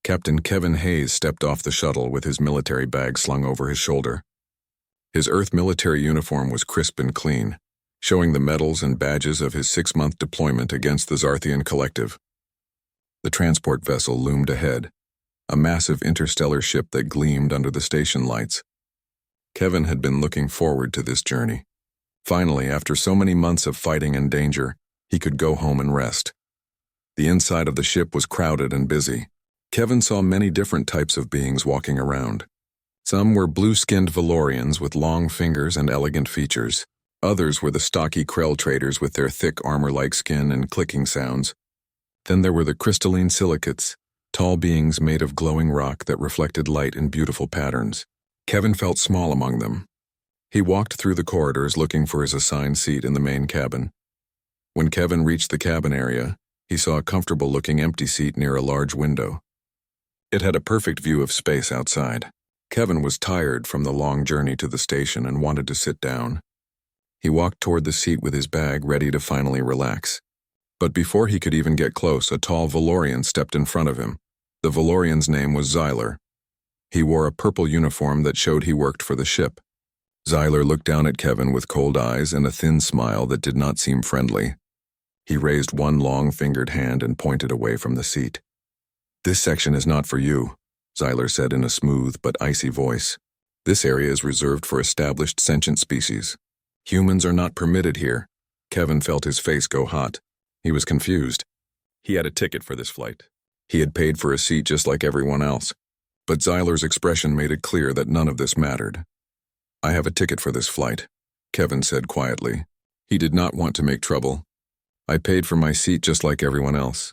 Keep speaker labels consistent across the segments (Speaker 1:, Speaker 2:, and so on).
Speaker 1: Captain Kevin Hayes stepped off the shuttle with his military bag slung over his shoulder. His Earth military uniform was crisp and clean, showing the medals and badges of his 6-month deployment against the Zarthian collective. The transport vessel loomed ahead, a massive interstellar ship that gleamed under the station lights. Kevin had been looking forward to this journey. Finally, after so many months of fighting and danger, he could go home and rest. The inside of the ship was crowded and busy. Kevin saw many different types of beings walking around. Some were blue-skinned Valorians with long fingers and elegant features. Others were the stocky Krell traders with their thick armor-like skin and clicking sounds. Then there were the crystalline silicates, tall beings made of glowing rock that reflected light in beautiful patterns. Kevin felt small among them. He walked through the corridors looking for his assigned seat in the main cabin. When Kevin reached the cabin area, he saw a comfortable-looking empty seat near a large window. It had a perfect view of space outside. Kevin was tired from the long journey to the station and wanted to sit down. He walked toward the seat with his bag, ready to finally relax. But before he could even get close, a tall Valorian stepped in front of him. The Valorian's name was Xyler. He wore a purple uniform that showed he worked for the ship. Xyler looked down at Kevin with cold eyes and a thin smile that did not seem friendly. He raised one long-fingered hand and pointed away from the seat. "This section is not for you," Xyler said in a smooth but icy voice. "This area is reserved for established sentient species. Humans are not permitted here." Kevin felt his face go hot. He was confused. He had a ticket for this flight. He had paid for a seat just like everyone else. But Xyler's expression made it clear that none of this mattered. "I have a ticket for this flight," Kevin said quietly. He did not want to make trouble. "I paid for my seat just like everyone else."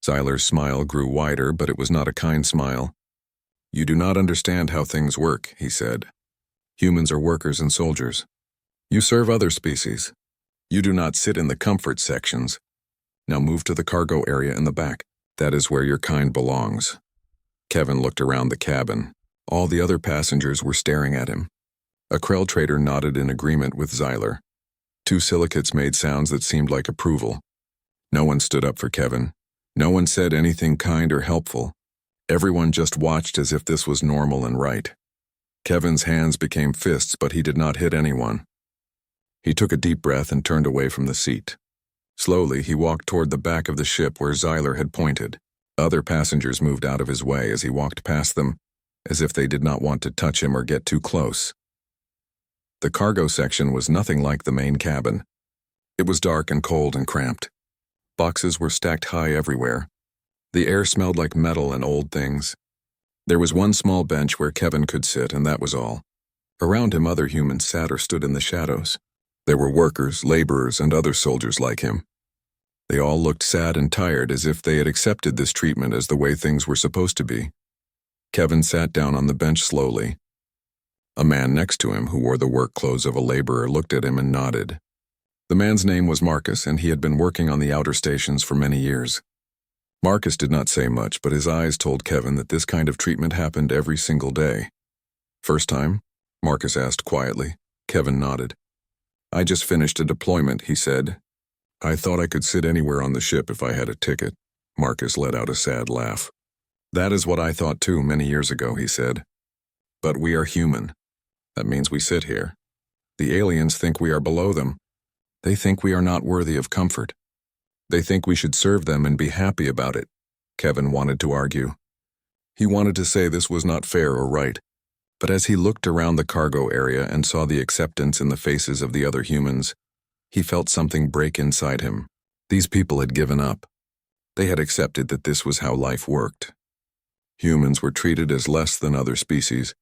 Speaker 1: Xyler's smile grew wider, but it was not a kind smile. "You do not understand how things work," he said. "Humans are workers and soldiers. You serve other species. You do not sit in the comfort sections. Now move to the cargo area in the back. That is where your kind belongs." Kevin looked around the cabin. All the other passengers were staring at him. A Krell trader nodded in agreement with Xyler. 2 silicates made sounds that seemed like approval. No one stood up for Kevin. No one said anything kind or helpful. Everyone just watched as if this was normal and right. Kevin's hands became fists, but he did not hit anyone. He took a deep breath and turned away from the seat. Slowly, he walked toward the back of the ship where Xyler had pointed. Other passengers moved out of his way as he walked past them, as if they did not want to touch him or get too close. The cargo section was nothing like the main cabin. It was dark and cold and cramped. Boxes were stacked high everywhere. The air smelled like metal and old things. There was one small bench where Kevin could sit, and that was all. Around him, other humans sat or stood in the shadows. There were workers, laborers, and other soldiers like him. They all looked sad and tired, as if they had accepted this treatment as the way things were supposed to be. Kevin sat down on the bench slowly. A man next to him, who wore the work clothes of a laborer, looked at him and nodded. The man's name was Marcus, and he had been working on the outer stations for many years. Marcus did not say much, but his eyes told Kevin that this kind of treatment happened every single day. "First time?" Marcus asked quietly. Kevin nodded. "I just finished a deployment," he said. "I thought I could sit anywhere on the ship if I had a ticket." Marcus let out a sad laugh. "That is what I thought too many years ago," he said. "But we are human. That means we sit here. The aliens think we are below them. They think we are not worthy of comfort. They think we should serve them and be happy about it." Kevin wanted to argue. He wanted to say this was not fair or right. But as he looked around the cargo area and saw the acceptance in the faces of the other humans, he felt something break inside him. These people had given up. They had accepted that this was how life worked. Humans were treated as less than other species,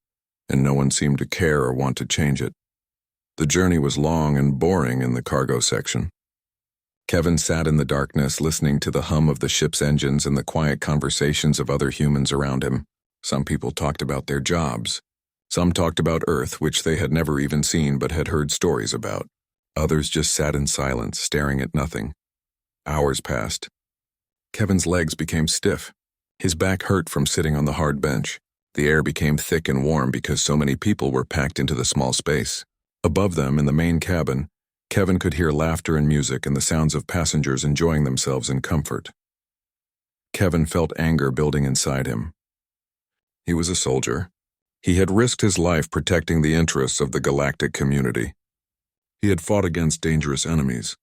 Speaker 1: and no one seemed to care or want to change it. The journey was long and boring in the cargo section. Kevin sat in the darkness, listening to the hum of the ship's engines and the quiet conversations of other humans around him. Some people talked about their jobs. Some talked about Earth, which they had never even seen but had heard stories about. Others just sat in silence, staring at nothing. Hours passed. Kevin's legs became stiff. His back hurt from sitting on the hard bench. The air became thick and warm because so many people were packed into the small space. Above them, in the main cabin, Kevin could hear laughter and music and the sounds of passengers enjoying themselves in comfort. Kevin felt anger building inside him. He was a soldier. He had risked his life protecting the interests of the galactic community. He had fought against dangerous enemies.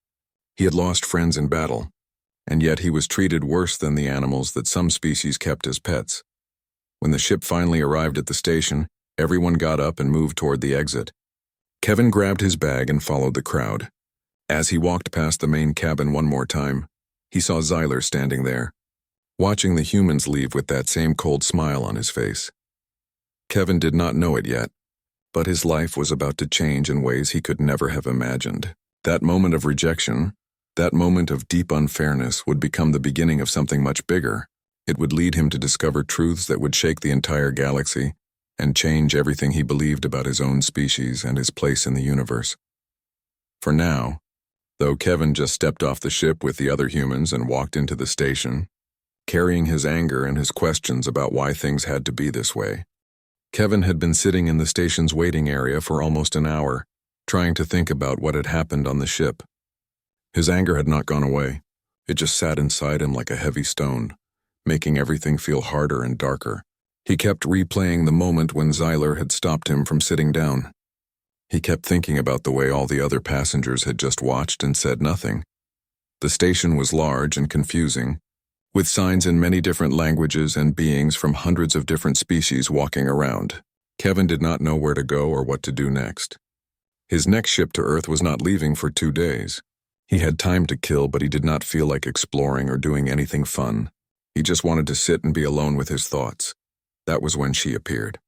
Speaker 1: He had lost friends in battle, and yet he was treated worse than the animals that some species kept as pets. When the ship finally arrived at the station, everyone got up and moved toward the exit. Kevin grabbed his bag and followed the crowd. As he walked past the main cabin one more time, he saw Xyler standing there, watching the humans leave with that same cold smile on his face. Kevin did not know it yet, but his life was about to change in ways he could never have imagined. That moment of rejection, that moment of deep unfairness would become the beginning of something much bigger. It would lead him to discover truths that would shake the entire galaxy and change everything he believed about his own species and his place in the universe. For now, though Kevin just stepped off the ship with the other humans and walked into the station, carrying his anger and his questions about why things had to be this way. Kevin had been sitting in the station's waiting area for almost an hour, trying to think about what had happened on the ship. His anger had not gone away. It just sat inside him like a heavy stone, making everything feel harder and darker. He kept replaying the moment when Xyler had stopped him from sitting down. He kept thinking about the way all the other passengers had just watched and said nothing. The station was large and confusing, with signs in many different languages and beings from hundreds of different species walking around. Kevin did not know where to go or what to do next. His next ship to Earth was not leaving for 2 days. He had time to kill, but he did not feel like exploring or doing anything fun. He just wanted to sit and be alone with his thoughts. That was when she appeared.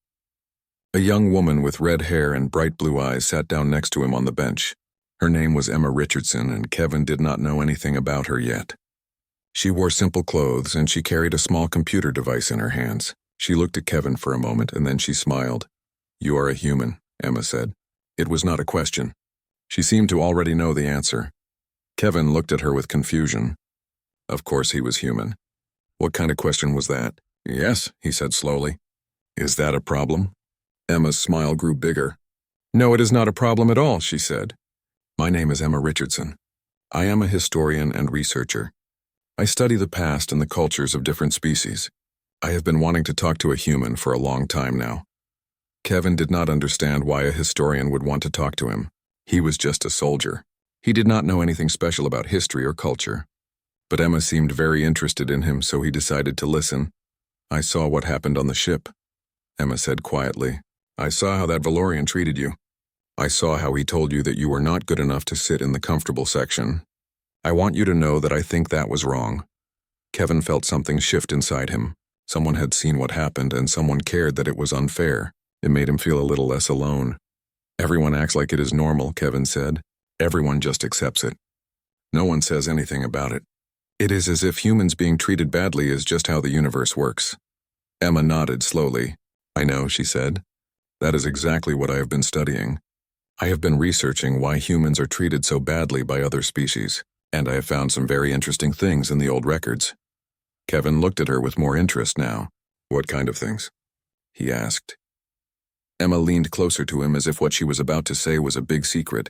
Speaker 1: A young woman with red hair and bright blue eyes sat down next to him on the bench. Her name was Emma Richardson, and Kevin did not know anything about her yet. She wore simple clothes, and she carried a small computer device in her hands. She looked at Kevin for a moment, and then she smiled. "You are a human," Emma said. It was not a question. She seemed to already know the answer. Kevin looked at her with confusion. Of course he was human. What kind of question was that? "Yes," he said slowly. "Is that a problem?" Emma's smile grew bigger. "No, it is not a problem at all," she said. "My name is Emma Richardson. I am a historian and researcher. I study the past and the cultures of different species. I have been wanting to talk to a human for a long time now." Kevin did not understand why a historian would want to talk to him. He was just a soldier. He did not know anything special about history or culture. But Emma seemed very interested in him, so he decided to listen. "I saw what happened on the ship," Emma said quietly. "I saw how that Valorian treated you. I saw how he told you that you were not good enough to sit in the comfortable section. I want you to know that I think that was wrong." Kevin felt something shift inside him. Someone had seen what happened, and someone cared that it was unfair. It made him feel a little less alone. "Everyone acts like it is normal," Kevin said. "Everyone just accepts it. No one says anything about it. It is as if humans being treated badly is just how the universe works." Emma nodded slowly. "I know," she said. "That is exactly what I have been studying. I have been researching why humans are treated so badly by other species, and I have found some very interesting things in the old records." Kevin looked at her with more interest now. "What kind of things?" he asked. Emma leaned closer to him as if what she was about to say was a big secret.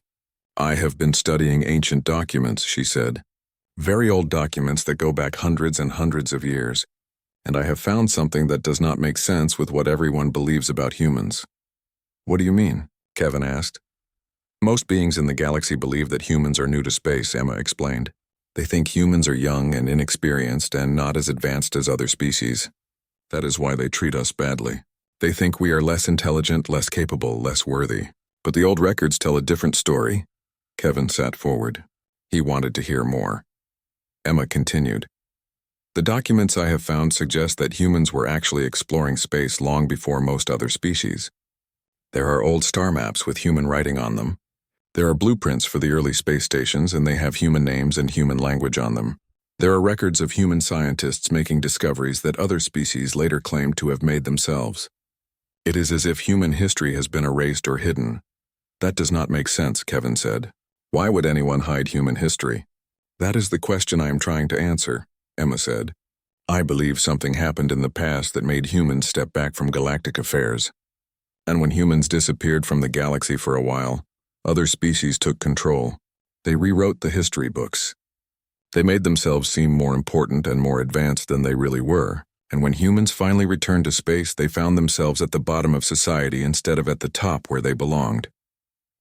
Speaker 1: "I have been studying ancient documents," she said. "Very old documents that go back hundreds and hundreds of years, and I have found something that does not make sense with what everyone believes about humans." "What do you mean?" Kevin asked. "Most beings in the galaxy believe that humans are new to space," Emma explained. "They think humans are young and inexperienced and not as advanced as other species. That is why they treat us badly. They think we are less intelligent, less capable, less worthy. But the old records tell a different story." Kevin sat forward. He wanted to hear more. Emma continued. "The documents I have found suggest that humans were actually exploring space long before most other species. There are old star maps with human writing on them. There are blueprints for the early space stations, and they have human names and human language on them. There are records of human scientists making discoveries that other species later claimed to have made themselves. It is as if human history has been erased or hidden." "That does not make sense," Kevin said. "Why would anyone hide human history?" "That is the question I am trying to answer," Emma said. "I believe something happened in the past that made humans step back from galactic affairs. And when humans disappeared from the galaxy for a while, other species took control. They rewrote the history books. They made themselves seem more important and more advanced than they really were. And when humans finally returned to space, they found themselves at the bottom of society instead of at the top where they belonged.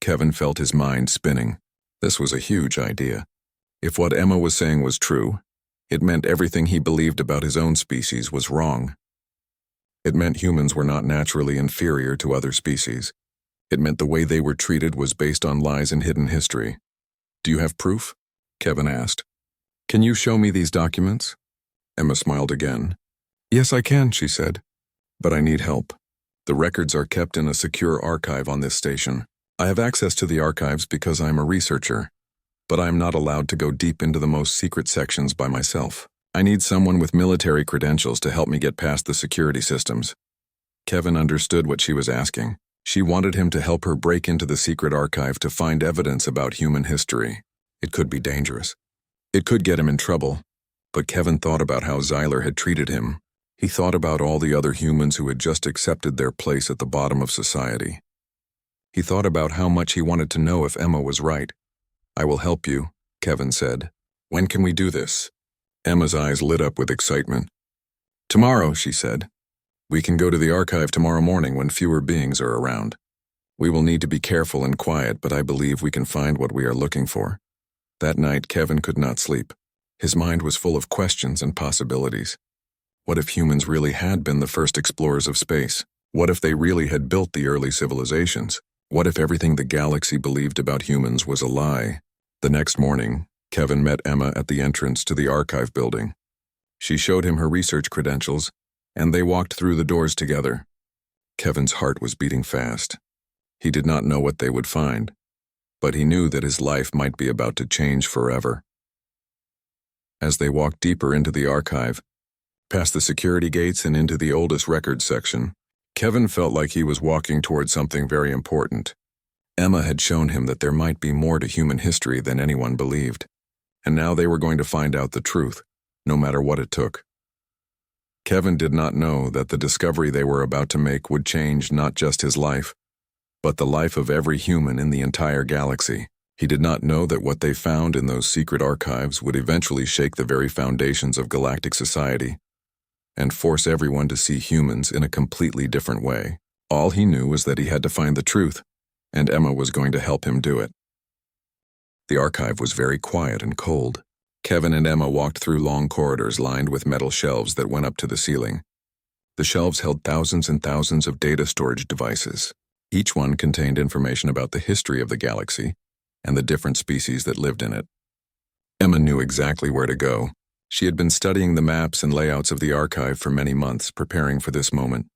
Speaker 1: Kevin felt his mind spinning. This was a huge idea. If what Emma was saying was true, it meant everything he believed about his own species was wrong. It meant humans were not naturally inferior to other species. It meant the way they were treated was based on lies and hidden history. "Do you have proof?" Kevin asked. "Can you show me these documents?" Emma smiled again. "Yes, I can," she said. "But I need help. The records are kept in a secure archive on this station. I have access to the archives because I am a researcher, but I am not allowed to go deep into the most secret sections by myself. I need someone with military credentials to help me get past the security systems." Kevin understood what she was asking. She wanted him to help her break into the secret archive to find evidence about human history. It could be dangerous. It could get him in trouble. But Kevin thought about how Zyler had treated him. He thought about all the other humans who had just accepted their place at the bottom of society. He thought about how much he wanted to know if Emma was right. "I will help you," Kevin said. "When can we do this?" Emma's eyes lit up with excitement. "Tomorrow," she said. "We can go to the archive tomorrow morning when fewer beings are around. We will need to be careful and quiet, but I believe we can find what we are looking for." That night, Kevin could not sleep. His mind was full of questions and possibilities. What if humans really had been the first explorers of space? What if they really had built the early civilizations? What if everything the galaxy believed about humans was a lie? The next morning, Kevin met Emma at the entrance to the archive building. She showed him her research credentials, and they walked through the doors together. Kevin's heart was beating fast. He did not know what they would find, but he knew that his life might be about to change forever. As they walked deeper into the archive, past the security gates and into the oldest records section, Kevin felt like he was walking toward something very important. Emma had shown him that there might be more to human history than anyone believed, and now they were going to find out the truth, no matter what it took. Kevin did not know that the discovery they were about to make would change not just his life, but the life of every human in the entire galaxy. He did not know that what they found in those secret archives would eventually shake the very foundations of galactic society and force everyone to see humans in a completely different way. All he knew was that he had to find the truth, and Emma was going to help him do it. The archive was very quiet and cold. Kevin and Emma walked through long corridors lined with metal shelves that went up to the ceiling. The shelves held thousands and thousands of data storage devices. Each one contained information about the history of the galaxy and the different species that lived in it. Emma knew exactly where to go. She had been studying the maps and layouts of the archive for many months, preparing for this moment.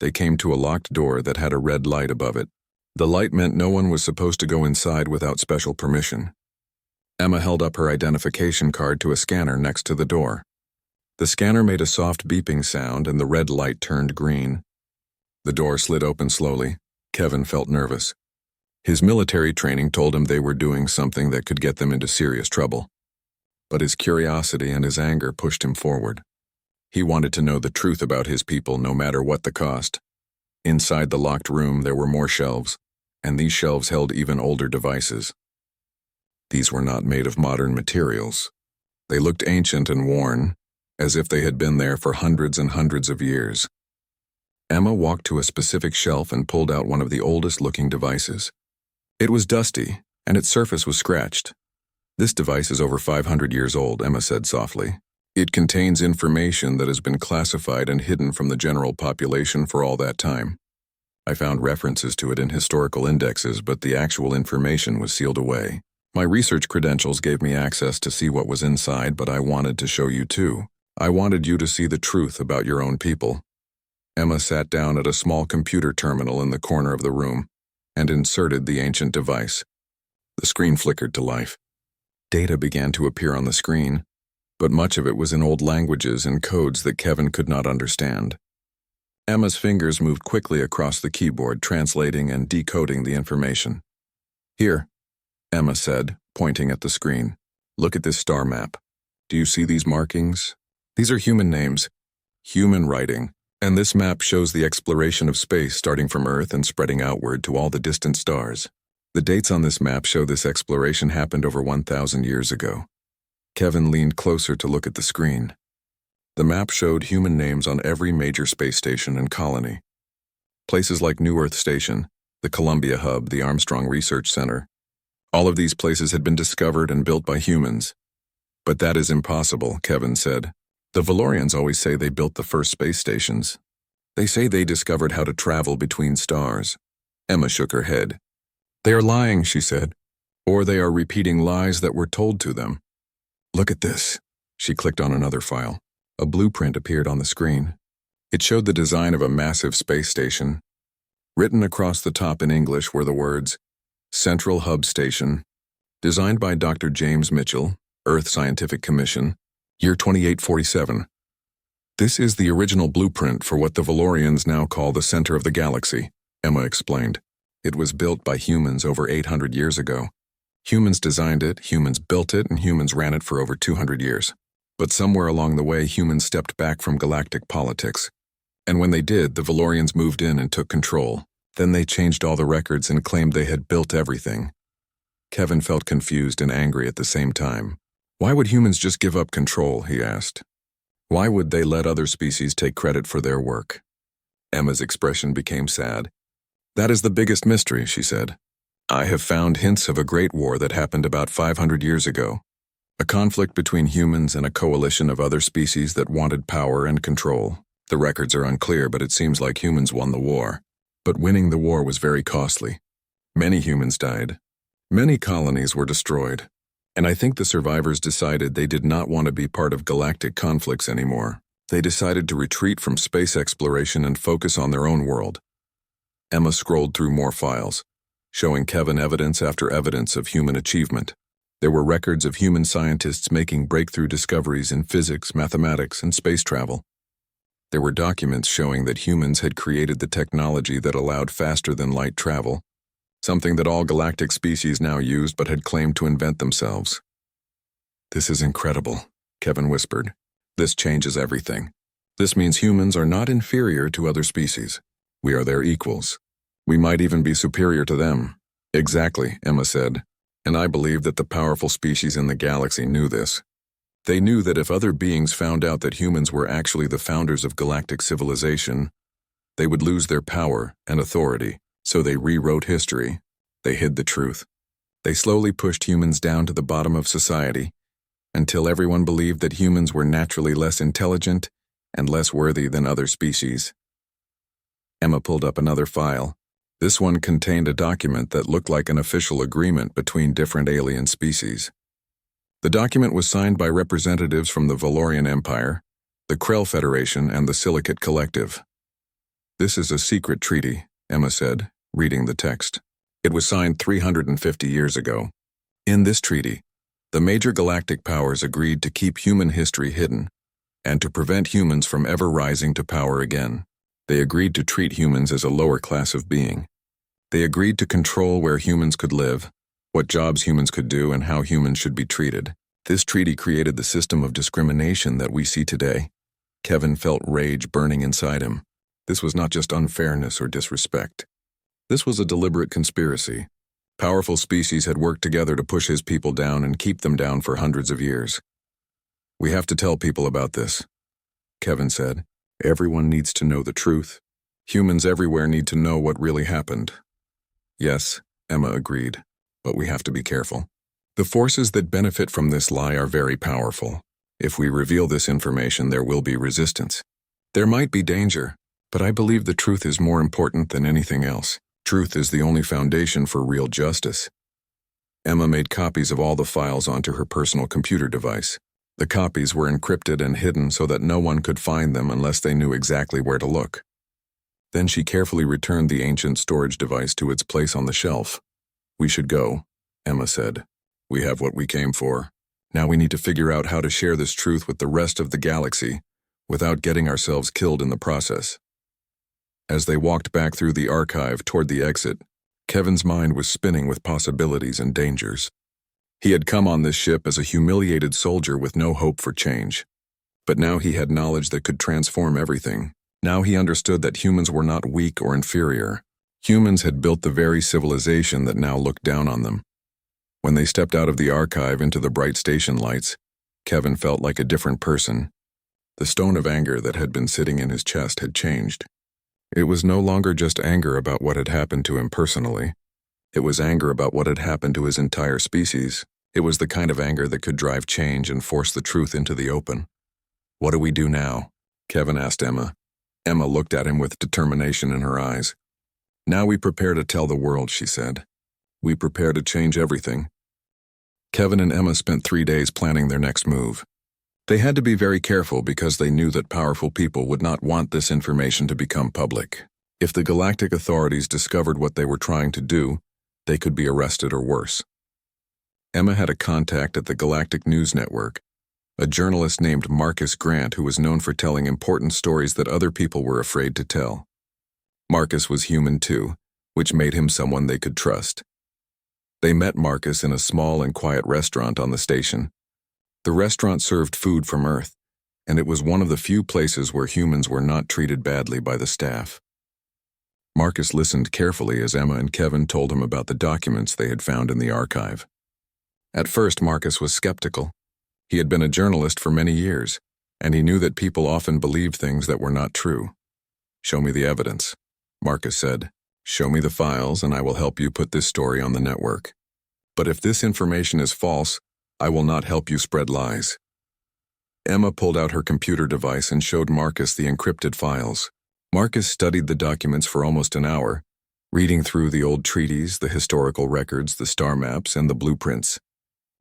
Speaker 1: They came to a locked door that had a red light above it. The light meant no one was supposed to go inside without special permission. Emma held up her identification card to a scanner next to the door. The scanner made a soft beeping sound and the red light turned green. The door slid open slowly. Kevin felt nervous. His military training told him they were doing something that could get them into serious trouble. But his curiosity and his anger pushed him forward. He wanted to know the truth about his people no matter what the cost. Inside the locked room there were more shelves, and these shelves held even older devices. These were not made of modern materials. They looked ancient and worn, as if they had been there for hundreds and hundreds of years. Emma walked to a specific shelf and pulled out one of the oldest-looking devices. It was dusty, and its surface was scratched. "This device is over 500 years old," Emma said softly. "It contains information that has been classified and hidden from the general population for all that time. I found references to it in historical indexes, but the actual information was sealed away. My research credentials gave me access to see what was inside, but I wanted to show you too. I wanted you to see the truth about your own people." Emma sat down at a small computer terminal in the corner of the room and inserted the ancient device. The screen flickered to life. Data began to appear on the screen, but much of it was in old languages and codes that Kevin could not understand. Emma's fingers moved quickly across the keyboard, translating and decoding the information. "Here," Emma said, pointing at the screen. "Look at this star map. Do you see these markings? These are human names, human writing, and this map shows the exploration of space starting from Earth and spreading outward to all the distant stars. The dates on this map show this exploration happened over 1,000 years ago." Kevin leaned closer to look at the screen. The map showed human names on every major space station and colony. Places like New Earth Station, the Columbia Hub, the Armstrong Research Center. All of these places had been discovered and built by humans. But that is impossible, Kevin said. The Valorians always say they built the first space stations. They say they discovered how to travel between stars. Emma shook her head. They are lying, she said. Or they are repeating lies that were told to them. Look at this. She clicked on another file. A blueprint appeared on the screen. It showed the design of a massive space station. Written across the top in English were the words, Central Hub Station, designed by Dr. James Mitchell, Earth Scientific Commission, year 2847. This is the original blueprint for what the Valorians now call the center of the galaxy, Emma explained. It was built by humans over 800 years ago. Humans designed it, humans built it, and humans ran it for over 200 years. But somewhere along the way, humans stepped back from galactic politics. And when they did, the Valorians moved in and took control. Then they changed all the records and claimed they had built everything. Kevin felt confused and angry at the same time. Why would humans just give up control, he asked. Why would they let other species take credit for their work? Emma's expression became sad. That is the biggest mystery, she said. I have found hints of a great war that happened about 500 years ago. A conflict between humans and a coalition of other species that wanted power and control. The records are unclear, but it seems like humans won the war. But winning the war was very costly. Many humans died. Many colonies were destroyed. And I think the survivors decided they did not want to be part of galactic conflicts anymore. They decided to retreat from space exploration and focus on their own world. Emma scrolled through more files, showing Kevin evidence after evidence of human achievement. There were records of human scientists making breakthrough discoveries in physics, mathematics, and space travel. There were documents showing that humans had created the technology that allowed faster-than-light travel, something that all galactic species now used but had claimed to invent themselves. This is incredible, Kevin whispered. This changes everything. This means humans are not inferior to other species. We are their equals. We might even be superior to them. Exactly, Emma said. And I believe that the powerful species in the galaxy knew this. They knew that if other beings found out that humans were actually the founders of galactic civilization, they would lose their power and authority. So they rewrote history. They hid the truth. They slowly pushed humans down to the bottom of society, until everyone believed that humans were naturally less intelligent and less worthy than other species. Emma pulled up another file. This one contained a document that looked like an official agreement between different alien species. The document was signed by representatives from the Valorian Empire, the Krell Federation, and the Silicate Collective. This is a secret treaty, Emma said, reading the text. It was signed 350 years ago. In this treaty, the major galactic powers agreed to keep human history hidden and to prevent humans from ever rising to power again. They agreed to treat humans as a lower class of being. They agreed to control where humans could live, what jobs humans could do, and how humans should be treated. This treaty created the system of discrimination that we see today. Kevin felt rage burning inside him. This was not just unfairness or disrespect. This was a deliberate conspiracy. Powerful species had worked together to push his people down and keep them down for hundreds of years. We have to tell people about this, Kevin said. Everyone needs to know the truth. Humans everywhere need to know what really happened. Yes, Emma agreed, but we have to be careful. The forces that benefit from this lie are very powerful. If we reveal this information, there will be resistance. There might be danger, but I believe the truth is more important than anything else. Truth is the only foundation for real justice. Emma made copies of all the files onto her personal computer device. The copies were encrypted and hidden so that no one could find them unless they knew exactly where to look. Then she carefully returned the ancient storage device to its place on the shelf. We should go, Emma said. We have what we came for. Now we need to figure out how to share this truth with the rest of the galaxy without getting ourselves killed in the process. As they walked back through the archive toward the exit, Kevin's mind was spinning with possibilities and dangers. He had come on this ship as a humiliated soldier with no hope for change. But now he had knowledge that could transform everything. Now he understood that humans were not weak or inferior. Humans had built the very civilization that now looked down on them. When they stepped out of the archive into the bright station lights, Kevin felt like a different person. The stone of anger that had been sitting in his chest had changed. It was no longer just anger about what had happened to him personally. It was anger about what had happened to his entire species. It was the kind of anger that could drive change and force the truth into the open. "What do we do now?" Kevin asked Emma. Emma looked at him with determination in her eyes. "Now we prepare to tell the world," she said. "We prepare to change everything." Kevin and Emma spent 3 days planning their next move. They had to be very careful because they knew that powerful people would not want this information to become public. If the galactic authorities discovered what they were trying to do, they could be arrested or worse. Emma had a contact at the Galactic News Network, a journalist named Marcus Grant who was known for telling important stories that other people were afraid to tell. Marcus was human too, which made him someone they could trust. They met Marcus in a small and quiet restaurant on the station. The restaurant served food from Earth, and it was one of the few places where humans were not treated badly by the staff. Marcus listened carefully as Emma and Kevin told him about the documents they had found in the archive. At first, Marcus was skeptical. He had been a journalist for many years, and he knew that people often believed things that were not true. "Show me the evidence," Marcus said. "Show me the files and I will help you put this story on the network. But if this information is false, I will not help you spread lies." Emma pulled out her computer device and showed Marcus the encrypted files. Marcus studied the documents for almost an hour, reading through the old treaties, the historical records, the star maps, and the blueprints.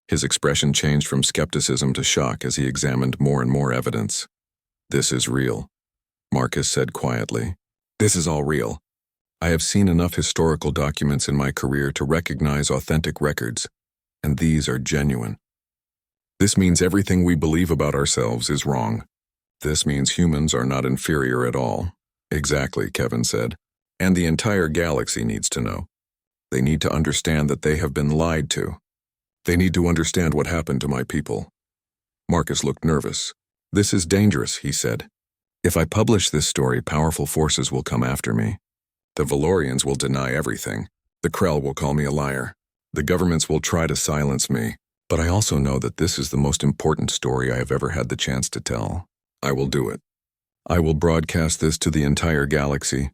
Speaker 1: His expression changed from skepticism to shock as he examined more and more evidence. "This is real," Marcus said quietly. "This is all real. I have seen enough historical documents in my career to recognize authentic records, and these are genuine. This means everything we believe about ourselves is wrong. This means humans are not inferior at all." "Exactly," Kevin said. "And the entire galaxy needs to know. They need to understand that they have been lied to. They need to understand what happened to my people." Marcus looked nervous. "This is dangerous," he said. "If I publish this story, powerful forces will come after me. The Valorians will deny everything. The Krell will call me a liar. The governments will try to silence me. But I also know that this is the most important story I have ever had the chance to tell. I will do it. I will broadcast this to the entire galaxy."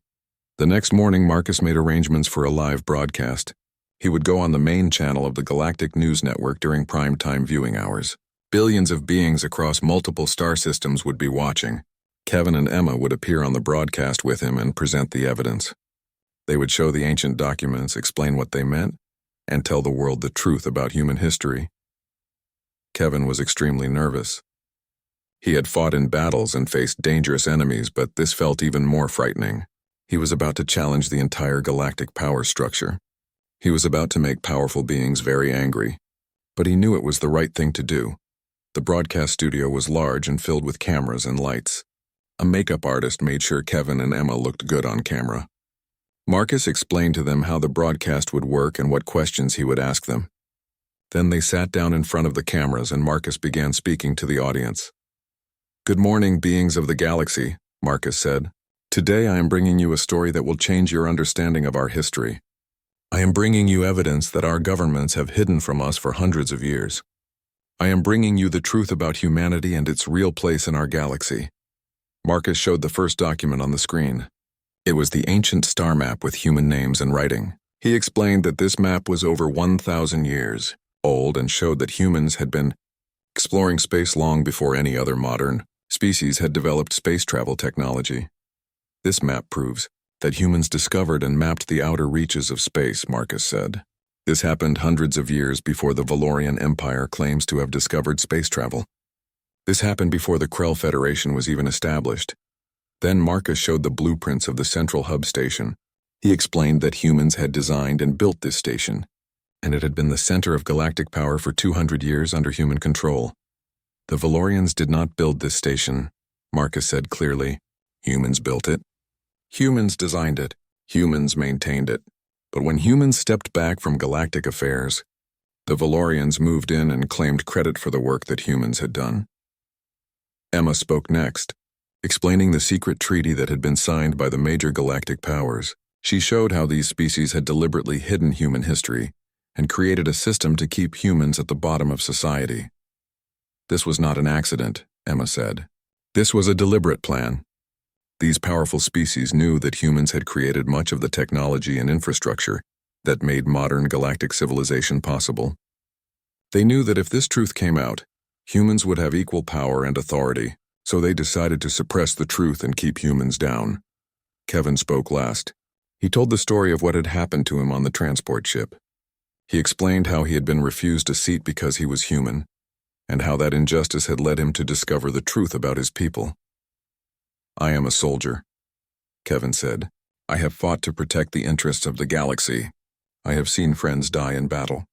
Speaker 1: The next morning, Marcus made arrangements for a live broadcast. He would go on the main channel of the Galactic News Network during prime-time viewing hours. Billions of beings across multiple star systems would be watching. Kevin and Emma would appear on the broadcast with him and present the evidence. They would show the ancient documents, explain what they meant, and tell the world the truth about human history. Kevin was extremely nervous. He had fought in battles and faced dangerous enemies, but this felt even more frightening. He was about to challenge the entire galactic power structure. He was about to make powerful beings very angry, but he knew it was the right thing to do. The broadcast studio was large and filled with cameras and lights. A makeup artist made sure Kevin and Emma looked good on camera. Marcus explained to them how the broadcast would work and what questions he would ask them. Then they sat down in front of the cameras and Marcus began speaking to the audience. "Good morning, beings of the galaxy," Marcus said. "Today I am bringing you a story that will change your understanding of our history. I am bringing you evidence that our governments have hidden from us for hundreds of years. I am bringing you the truth about humanity and its real place in our galaxy." Marcus showed the first document on the screen. It was the ancient star map with human names and writing. He explained that this map was over 1,000 years old and showed that humans had been exploring space long before any other modern species had developed space travel technology. "This map proves that humans discovered and mapped the outer reaches of space," Marcus said. "This happened hundreds of years before the Valorian Empire claims to have discovered space travel. This happened before the Krell Federation was even established." Then Marcus showed the blueprints of the central hub station. He explained that humans had designed and built this station, and it had been the center of galactic power for 200 years under human control. "The Valorians did not build this station," Marcus said clearly. "Humans built it. Humans designed it. Humans maintained it. But when humans stepped back from galactic affairs, the Valorians moved in and claimed credit for the work that humans had done." Emma spoke next, explaining the secret treaty that had been signed by the major galactic powers. She showed how these species had deliberately hidden human history and created a system to keep humans at the bottom of society. "This was not an accident," Emma said. This was a deliberate plan. These powerful species knew that humans had created much of the technology and infrastructure that made modern galactic civilization possible. They knew that if this truth came out, humans would have equal power and authority, so they decided to suppress the truth and keep humans down. Kevin spoke last. He told the story of what had happened to him on the transport ship. He explained how he had been refused a seat because he was human, and how that injustice had led him to discover the truth about his people. "I am a soldier," Kevin said. "I have fought to protect the interests of the galaxy. I have seen friends die in battle,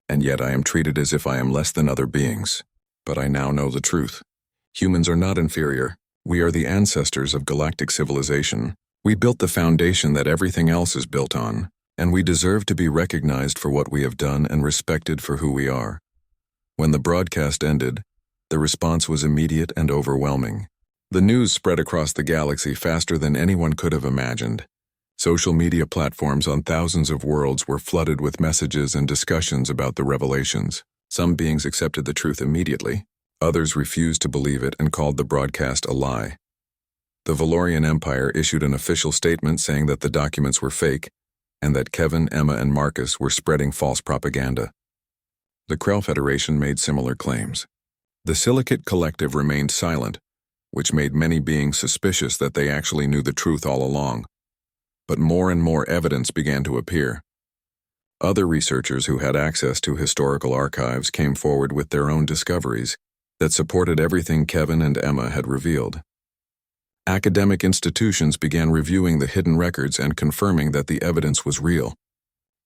Speaker 1: and yet I am treated as if I am less than other beings. But I now know the truth. Humans are not inferior. We are the ancestors of galactic civilization. We built the foundation that everything else is built on, and we deserve to be recognized for what we have done and respected for who we are." When the broadcast ended, the response was immediate and overwhelming. The news spread across the galaxy faster than anyone could have imagined. Social media platforms on thousands of worlds were flooded with messages and discussions about the revelations. Some beings accepted the truth immediately. Others refused to believe it and called the broadcast a lie. The Valorian Empire issued an official statement saying that the documents were fake and that Kevin, Emma, and Marcus were spreading false propaganda. The Krell Federation made similar claims. The Silicate Collective remained silent, which made many beings suspicious that they actually knew the truth all along. But more and more evidence began to appear. Other researchers who had access to historical archives came forward with their own discoveries that supported everything Kevin and Emma had revealed. Academic institutions began reviewing the hidden records and confirming that the evidence was real.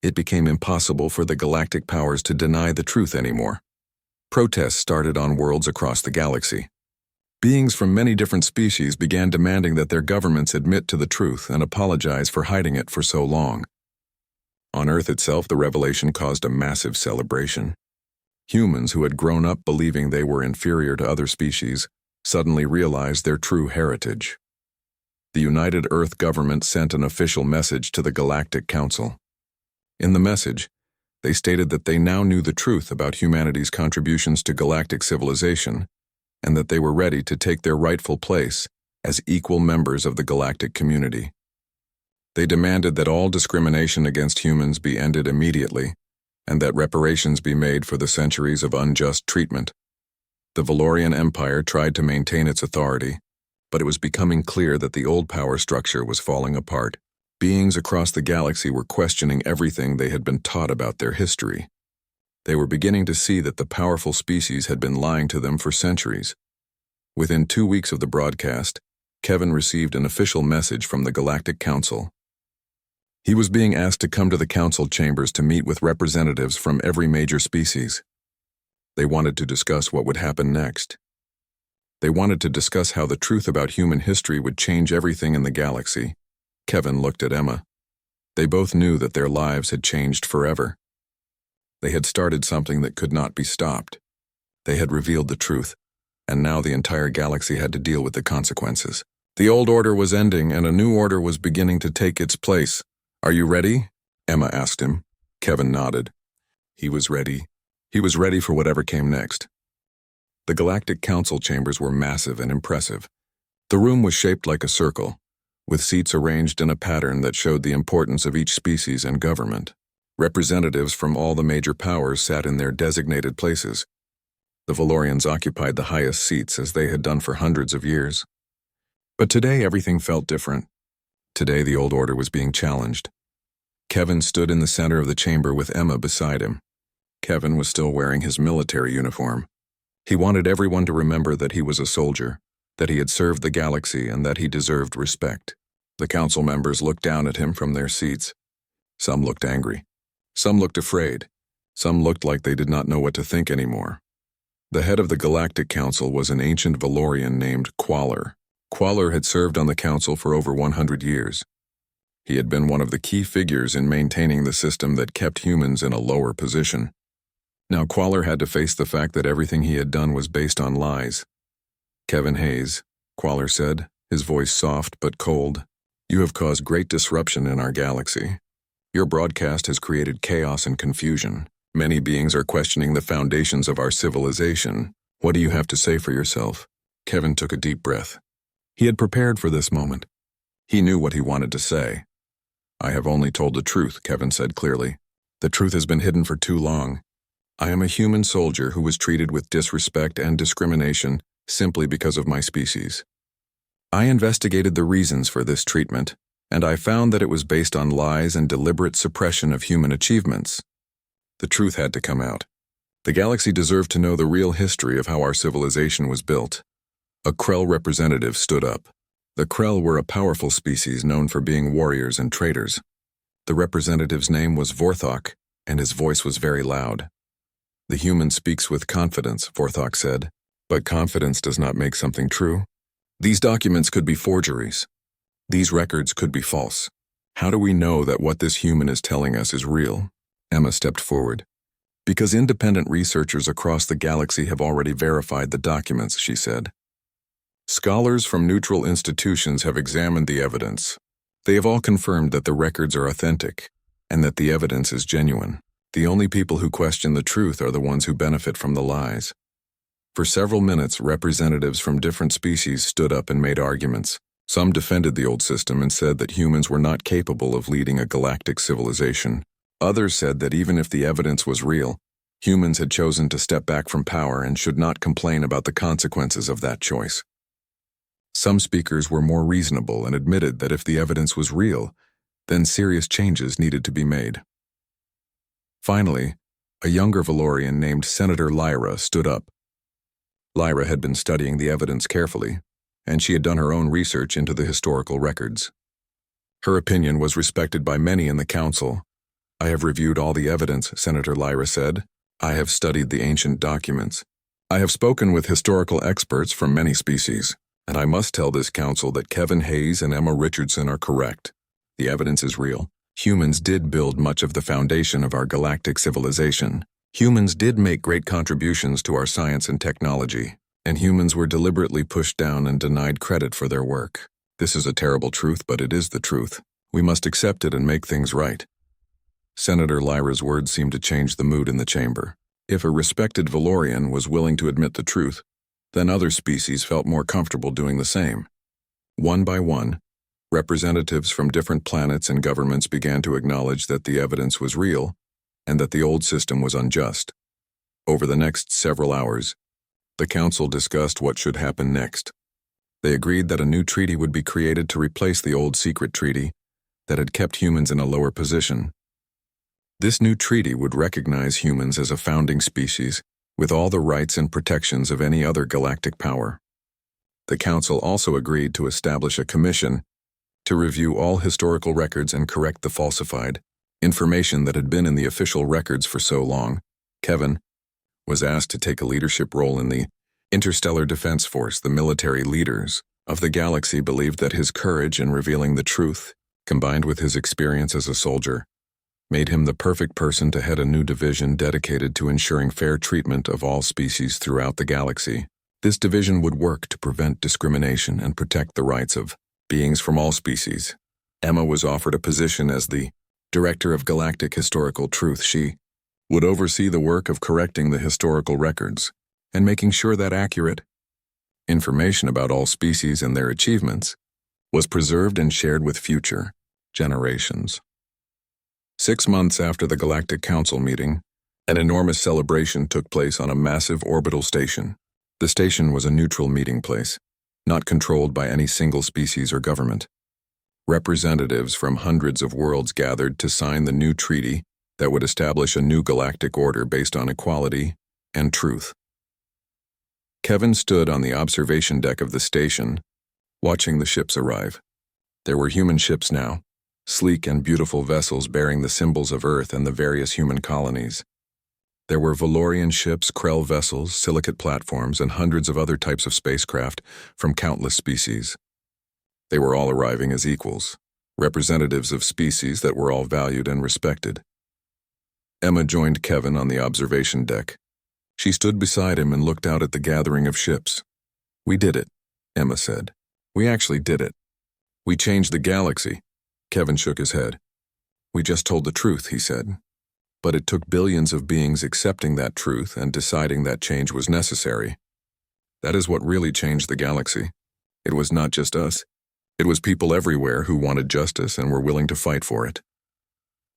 Speaker 1: It became impossible for the galactic powers to deny the truth anymore. Protests started on worlds across the galaxy. Beings from many different species began demanding that their governments admit to the truth and apologize for hiding it for so long. On Earth itself, the revelation caused a massive celebration. Humans who had grown up believing they were inferior to other species suddenly realized their true heritage. The United Earth government sent an official message to the Galactic Council. In the message, they stated that they now knew the truth about humanity's contributions to galactic civilization, and that they were ready to take their rightful place as equal members of the galactic community. They demanded that all discrimination against humans be ended immediately, and that reparations be made for the centuries of unjust treatment. The Valorian Empire tried to maintain its authority, but it was becoming clear that the old power structure was falling apart. Beings across the galaxy were questioning everything they had been taught about their history. They were beginning to see that the powerful species had been lying to them for centuries. Within 2 weeks of the broadcast, Kevin received an official message from the Galactic Council. He was being asked to come to the council chambers to meet with representatives from every major species. They wanted to discuss what would happen next. They wanted to discuss how the truth about human history would change everything in the galaxy. Kevin looked at Emma. They both knew that their lives had changed forever. They had started something that could not be stopped. They had revealed the truth, and now the entire galaxy had to deal with the consequences. The old order was ending, and a new order was beginning to take its place. "Are you ready?" Emma asked him. Kevin nodded. He was ready. He was ready for whatever came next. The Galactic Council chambers were massive and impressive. The room was shaped like a circle, with seats arranged in a pattern that showed the importance of each species and government. Representatives from all the major powers sat in their designated places. The Valorians occupied the highest seats as they had done for hundreds of years. But today everything felt different. Today the old order was being challenged. Kevin stood in the center of the chamber with Emma beside him. Kevin was still wearing his military uniform. He wanted everyone to remember that he was a soldier, that he had served the galaxy, and that he deserved respect. The council members looked down at him from their seats. Some looked angry. Some looked afraid. Some looked like they did not know what to think anymore. The head of the Galactic Council was an ancient Valorian named Qualler. Qualler had served on the council for over 100 years. He had been one of the key figures in maintaining the system that kept humans in a lower position. Now Qualler had to face the fact that everything he had done was based on lies. "Kevin Hayes," Qualler said, his voice soft but cold, "you have caused great disruption in our galaxy. Your broadcast has created chaos and confusion. Many beings are questioning the foundations of our civilization. What do you have to say for yourself?" Kevin took a deep breath. He had prepared for this moment. He knew what he wanted to say. "I have only told the truth," Kevin said clearly. "The truth has been hidden for too long. I am a human soldier who was treated with disrespect and discrimination simply because of my species. I investigated the reasons for this treatment, and I found that it was based on lies and deliberate suppression of human achievements. The truth had to come out. The galaxy deserved to know the real history of how our civilization was built." A Krell representative stood up. The Krell were a powerful species known for being warriors and traders. The representative's name was Vorthok, and his voice was very loud. "The human speaks with confidence," Vorthok said, "but confidence does not make something true. These documents could be forgeries. These records could be false. How do we know that what this human is telling us is real?" Emma stepped forward. "Because independent researchers across the galaxy have already verified the documents," she said. "Scholars from neutral institutions have examined the evidence. They have all confirmed that the records are authentic, and that the evidence is genuine. The only people who question the truth are the ones who benefit from the lies." For several minutes, representatives from different species stood up and made arguments. Some defended the old system and said that humans were not capable of leading a galactic civilization. Others said that even if the evidence was real, humans had chosen to step back from power and should not complain about the consequences of that choice. Some speakers were more reasonable and admitted that if the evidence was real, then serious changes needed to be made. Finally, a younger Valorian named Senator Lyra stood up. Lyra had been studying the evidence carefully, and she had done her own research into the historical records. Her opinion was respected by many in the council. "I have reviewed all the evidence," Senator Lyra said. "I have studied the ancient documents. I have spoken with historical experts from many species, and I must tell this council that Kevin Hayes and Emma Richardson are correct. The evidence is real. Humans did build much of the foundation of our galactic civilization. Humans did make great contributions to our science and technology, and humans were deliberately pushed down and denied credit for their work. This is a terrible truth, but it is the truth. We must accept it and make things right." Senator Lyra's words seemed to change the mood in the chamber. If a respected Valorian was willing to admit the truth, then other species felt more comfortable doing the same. One by one, representatives from different planets and governments began to acknowledge that the evidence was real and that the old system was unjust. Over the next several hours, the council discussed what should happen next. They agreed that a new treaty would be created to replace the old secret treaty that had kept humans in a lower position. This new treaty would recognize humans as a founding species with all the rights and protections of any other galactic power. The council also agreed to establish a commission to review all historical records and correct the falsified information that had been in the official records for so long. Kevin was asked to take a leadership role in the Interstellar Defense Force. The military leaders of the galaxy believed that his courage in revealing the truth, combined with his experience as a soldier, made him the perfect person to head a new division dedicated to ensuring fair treatment of all species throughout the galaxy. This division would work to prevent discrimination and protect the rights of beings from all species. Emma was offered a position as the Director of Galactic Historical Truth. She would oversee the work of correcting the historical records and making sure that accurate information about all species and their achievements was preserved and shared with future generations. 6 months after the Galactic Council meeting, an enormous celebration took place on a massive orbital station. The station was a neutral meeting place, not controlled by any single species or government. Representatives from hundreds of worlds gathered to sign the new treaty that would establish a new galactic order based on equality and truth. Kevin stood on the observation deck of the station, watching the ships arrive. There were human ships now, sleek and beautiful vessels bearing the symbols of Earth and the various human colonies. There were Valorian ships, Krell vessels, silicate platforms, and hundreds of other types of spacecraft from countless species. They were all arriving as equals, representatives of species that were all valued and respected. Emma joined Kevin on the observation deck. She stood beside him and looked out at the gathering of ships. "We did it," Emma said. "We actually did it. We changed the galaxy." Kevin shook his head. "We just told the truth," he said. "But it took billions of beings accepting that truth and deciding that change was necessary. That is what really changed the galaxy. It was not just us. It was people everywhere who wanted justice and were willing to fight for it.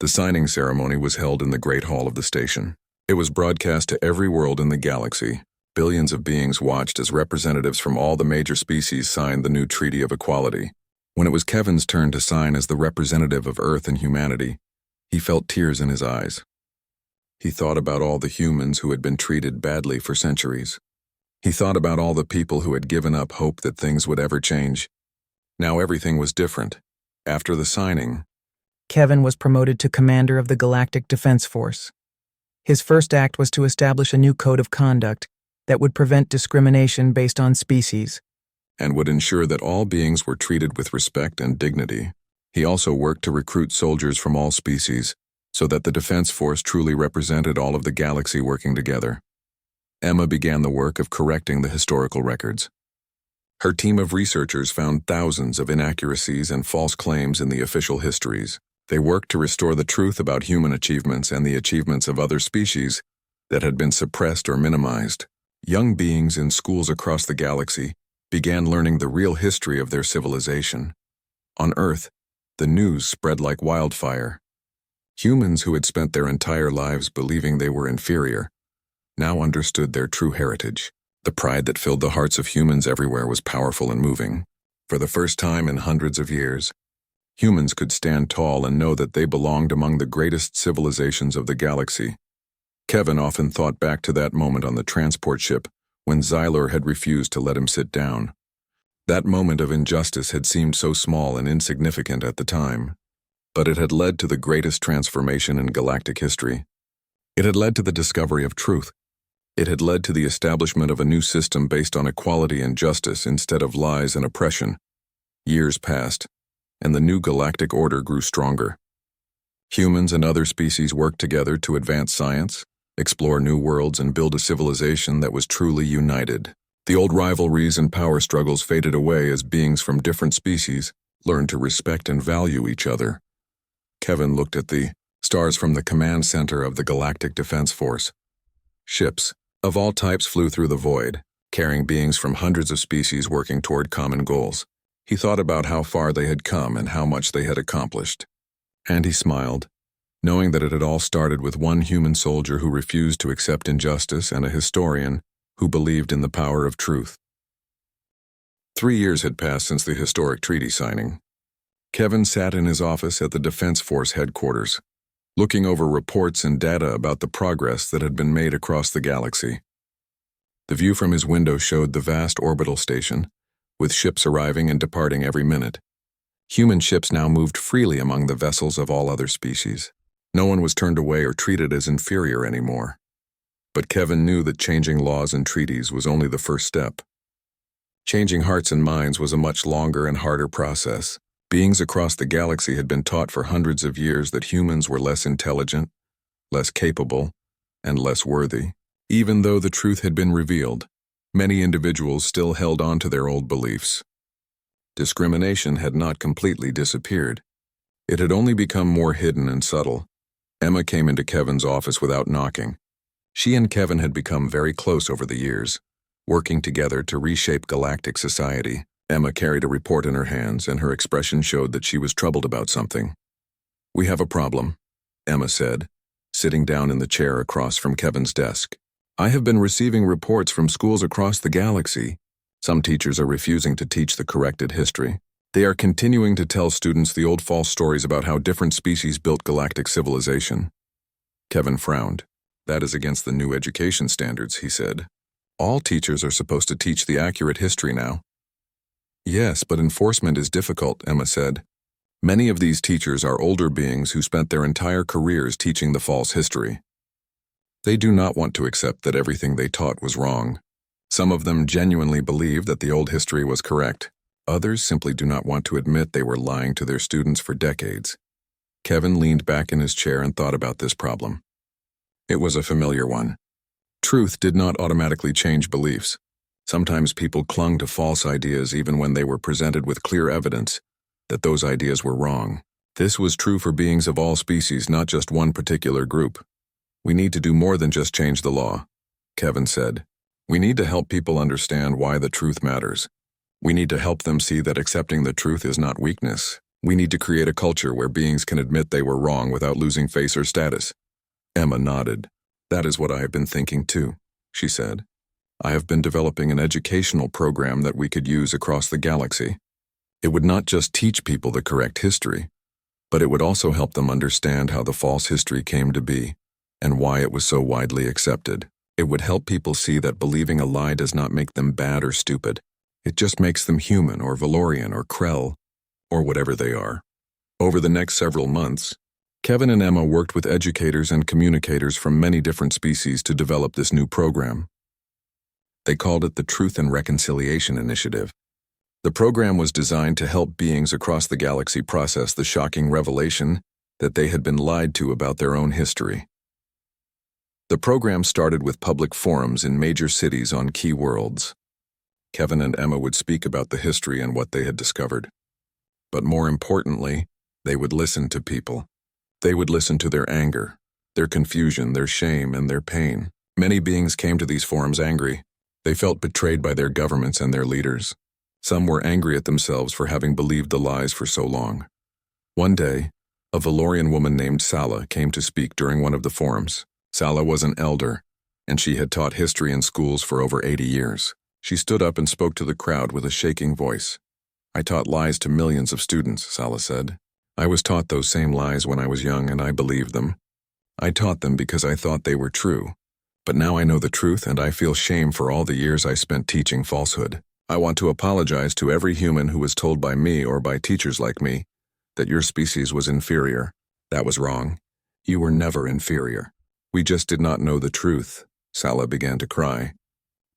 Speaker 1: The signing ceremony was held in the Great Hall of the station. It was broadcast to every world in the galaxy. Billions of beings watched as representatives from all the major species signed the new Treaty of Equality. When it was Kevin's turn to sign as the representative of Earth and humanity, he felt tears in his eyes. He thought about all the humans who had been treated badly for centuries. He thought about all the people who had given up hope that things would ever change. Now everything was different. After the signing,
Speaker 2: Kevin was promoted to commander of the Galactic Defense Force. His first act was to establish a new code of conduct that would prevent discrimination based on species,
Speaker 1: and would ensure that all beings were treated with respect and dignity. He also worked to recruit soldiers from all species, so that the Defense Force truly represented all of the galaxy working together. Emma began the work of correcting the historical records. Her team of researchers found thousands of inaccuracies and false claims in the official histories. They worked to restore the truth about human achievements and the achievements of other species that had been suppressed or minimized. Young beings in schools across the galaxy began learning the real history of their civilization. On Earth, the news spread like wildfire. Humans who had spent their entire lives believing they were inferior now understood their true heritage. The pride that filled the hearts of humans everywhere was powerful and moving. For the first time in hundreds of years, humans could stand tall and know that they belonged among the greatest civilizations of the galaxy. Kevin often thought back to that moment on the transport ship when Xylor had refused to let him sit down. That moment of injustice had seemed so small and insignificant at the time, but it had led to the greatest transformation in galactic history. It had led to the discovery of truth. It had led to the establishment of a new system based on equality and justice instead of lies and oppression. Years passed, and the new galactic order grew stronger. Humans and other species worked together to advance science, explore new worlds, and build a civilization that was truly united. The old rivalries and power struggles faded away as beings from different species learned to respect and value each other. Kevin looked at the stars from the command center of the Galactic Defense Force. Ships of all types flew through the void, carrying beings from hundreds of species working toward common goals. He thought about how far they had come and how much they had accomplished. And he smiled, knowing that it had all started with one human soldier who refused to accept injustice and a historian who believed in the power of truth. 3 years had passed since the historic treaty signing. Kevin sat in his office at the Defense Force headquarters, looking over reports and data about the progress that had been made across the galaxy. The view from his window showed the vast orbital station, with ships arriving and departing every minute. Human ships now moved freely among the vessels of all other species. No one was turned away or treated as inferior anymore. But Kevin knew that changing laws and treaties was only the first step. Changing hearts and minds was a much longer and harder process. Beings across the galaxy had been taught for hundreds of years that humans were less intelligent, less capable, and less worthy. Even though the truth had been revealed, many individuals still held on to their old beliefs. Discrimination had not completely disappeared. It had only become more hidden and subtle. Emma came into Kevin's office without knocking. She and Kevin had become very close over the years, working together to reshape galactic society. Emma carried a report in her hands, and her expression showed that she was troubled about something. "We have a problem," Emma said, sitting down in the chair across from Kevin's desk. "I have been receiving reports from schools across the galaxy. Some teachers are refusing to teach the corrected history. They are continuing to tell students the old false stories about how different species built galactic civilization." Kevin frowned. "That is against the new education standards," he said. "All teachers are supposed to teach the accurate history now." "Yes, but enforcement is difficult," Emma said. "Many of these teachers are older beings who spent their entire careers teaching the false history. They do not want to accept that everything they taught was wrong. Some of them genuinely believe that the old history was correct. Others simply do not want to admit they were lying to their students for decades." Kevin leaned back in his chair and thought about this problem. It was a familiar one. Truth did not automatically change beliefs. Sometimes people clung to false ideas even when they were presented with clear evidence that those ideas were wrong. This was true for beings of all species, not just one particular group. "We need to do more than just change the law," Kevin said. We need to help people understand why the truth matters. We need to help them see that accepting the truth is not weakness. We need to create a culture where beings can admit they were wrong without losing face or status. Emma nodded. That is what I have been thinking too, she said. I have been developing an educational program that we could use across the galaxy. It would not just teach people the correct history, but it would also help them understand how the false history came to be and why it was so widely accepted. It would help people see that believing a lie does not make them bad or stupid. It just makes them human or Valorian or Krell or whatever they are. Over the next several months, Kevin and Emma worked with educators and communicators from many different species to develop this new program. They called it the Truth and Reconciliation Initiative. The program was designed to help beings across the galaxy process the shocking revelation that they had been lied to about their own history. The program started with public forums in major cities on key worlds. Kevin and Emma would speak about the history and what they had discovered. But more importantly, they would listen to people. They would listen to their anger, their confusion, their shame, and their pain. Many beings came to these forums angry. They felt betrayed by their governments and their leaders. Some were angry at themselves for having believed the lies for so long. One day, a Valorian woman named Sala came to speak during one of the forums. Sala was an elder, and she had taught history in schools for over 80 years. She stood up and spoke to the crowd with a shaking voice. I taught lies to millions of students, Sala said. I was taught those same lies when I was young, and I believed them. I taught them because I thought they were true. But now I know the truth, and I feel shame for all the years I spent teaching falsehood. I want to apologize to every human who was told by me or by teachers like me that your species was inferior. That was wrong. You were never inferior. We just did not know the truth. Sala began to cry.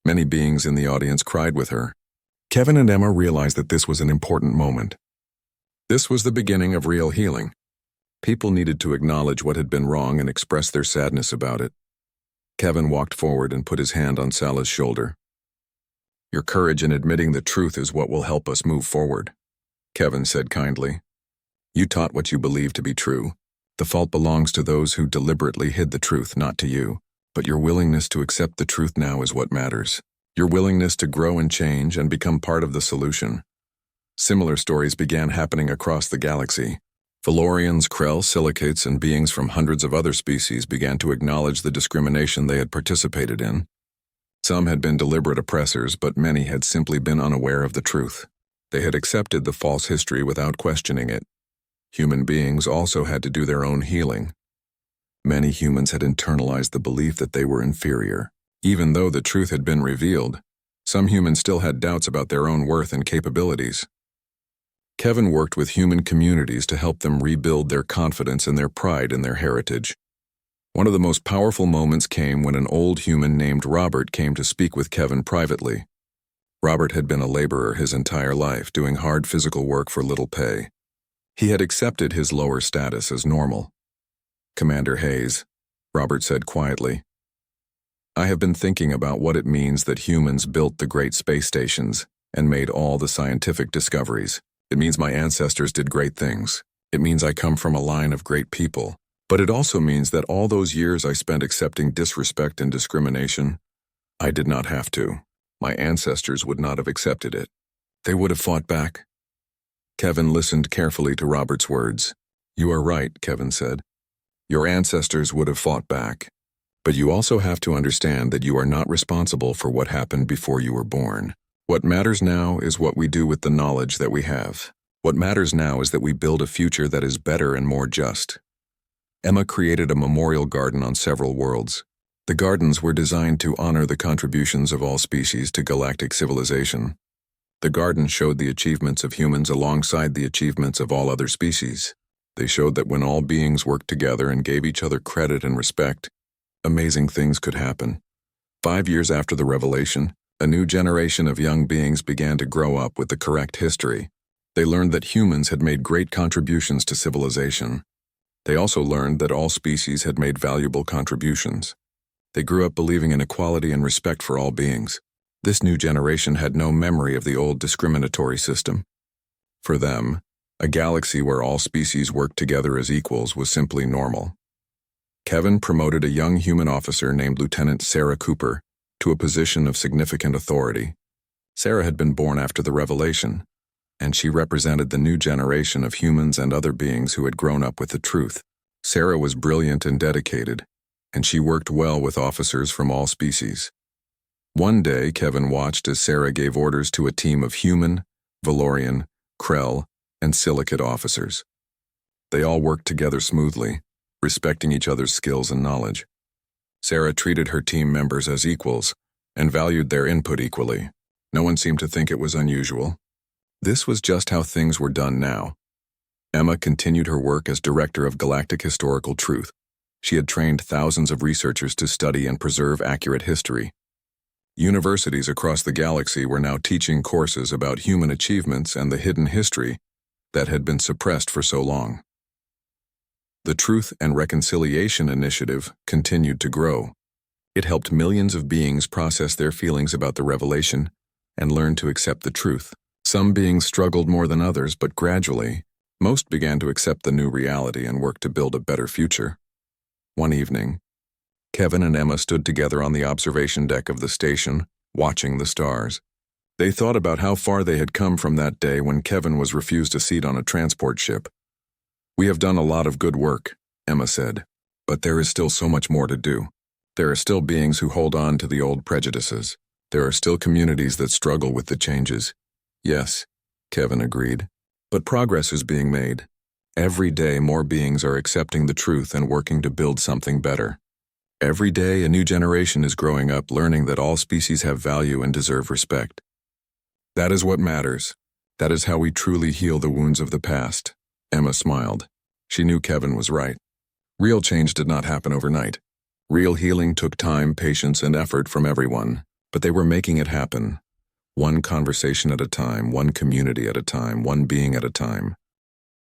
Speaker 1: Many beings in the audience cried with her. Kevin and Emma realized that this was an important moment. This was the beginning of real healing. People needed to acknowledge what had been wrong and express their sadness about it. Kevin walked forward and put his hand on Sala's shoulder. Your courage in admitting the truth is what will help us move forward, Kevin said kindly. You taught what you believed to be true. The fault belongs to those who deliberately hid the truth, not to you. But your willingness to accept the truth now is what matters. Your willingness to grow and change and become part of the solution. Similar stories began happening across the galaxy. Valorians, Krell, silicates, and beings from hundreds of other species began to acknowledge the discrimination they had participated in. Some had been deliberate oppressors, but many had simply been unaware of the truth. They had accepted the false history without questioning it. Human beings also had to do their own healing. Many humans had internalized the belief that they were inferior. Even though the truth had been revealed, some humans still had doubts about their own worth and capabilities. Kevin worked with human communities to help them rebuild their confidence and their pride in their heritage. One of the most powerful moments came when an old human named Robert came to speak with Kevin privately. Robert had been a laborer his entire life, doing hard physical work for little pay. He had accepted his lower status as normal. Commander Hayes, Robert said quietly, I have been thinking about what it means that humans built the great space stations and made all the scientific discoveries. It means my ancestors did great things. It means I come from a line of great people. But it also means that all those years I spent accepting disrespect and discrimination, I did not have to. My ancestors would not have accepted it. They would have fought back. Kevin listened carefully to Robert's words. You are right, Kevin said. Your ancestors would have fought back. But you also have to understand that you are not responsible for what happened before you were born. What matters now is what we do with the knowledge that we have. What matters now is that we build a future that is better and more just. Emma created a memorial garden on several worlds. The gardens were designed to honor the contributions of all species to galactic civilization. The garden showed the achievements of humans alongside the achievements of all other species. They showed that when all beings worked together and gave each other credit and respect, amazing things could happen. 5 years after the revelation, a new generation of young beings began to grow up with the correct history. They learned that humans had made great contributions to civilization. They also learned that all species had made valuable contributions. They grew up believing in equality and respect for all beings. This new generation had no memory of the old discriminatory system. For them, a galaxy where all species worked together as equals was simply normal. Kevin promoted a young human officer named Lieutenant Sarah Cooper to a position of significant authority. Sarah had been born after the revelation, and she represented the new generation of humans and other beings who had grown up with the truth. Sarah was brilliant and dedicated, and she worked well with officers from all species. One day, Kevin watched as Sarah gave orders to a team of human, Valorian, Krell, and Silicate officers. They all worked together smoothly, respecting each other's skills and knowledge. Sarah treated her team members as equals and valued their input equally. No one seemed to think it was unusual. This was just how things were done now. Emma continued her work as director of Galactic Historical Truth. She had trained thousands of researchers to study and preserve accurate history. Universities across the galaxy were now teaching courses about human achievements and the hidden history that had been suppressed for so long. The Truth and Reconciliation Initiative continued to grow. It helped millions of beings process their feelings about the revelation and learn to accept the truth. Some beings struggled more than others, but gradually, most began to accept the new reality and work to build a better future. One evening, Kevin and Emma stood together on the observation deck of the station, watching the stars. They thought about how far they had come from that day when Kevin was refused a seat on a transport ship. "We have done a lot of good work," Emma said, "but there is still so much more to do. There are still beings who hold on to the old prejudices. There are still communities that struggle with the changes." "Yes," Kevin agreed, "but progress is being made. Every day more beings are accepting the truth and working to build something better. Every day a new generation is growing up learning that all species have value and deserve respect. That is what matters. That is how we truly heal the wounds of the past." Emma smiled. She knew Kevin was right. Real change did not happen overnight. Real healing took time, patience, and effort from everyone, but they were making it happen. One conversation at a time, one community at a time, one being at a time.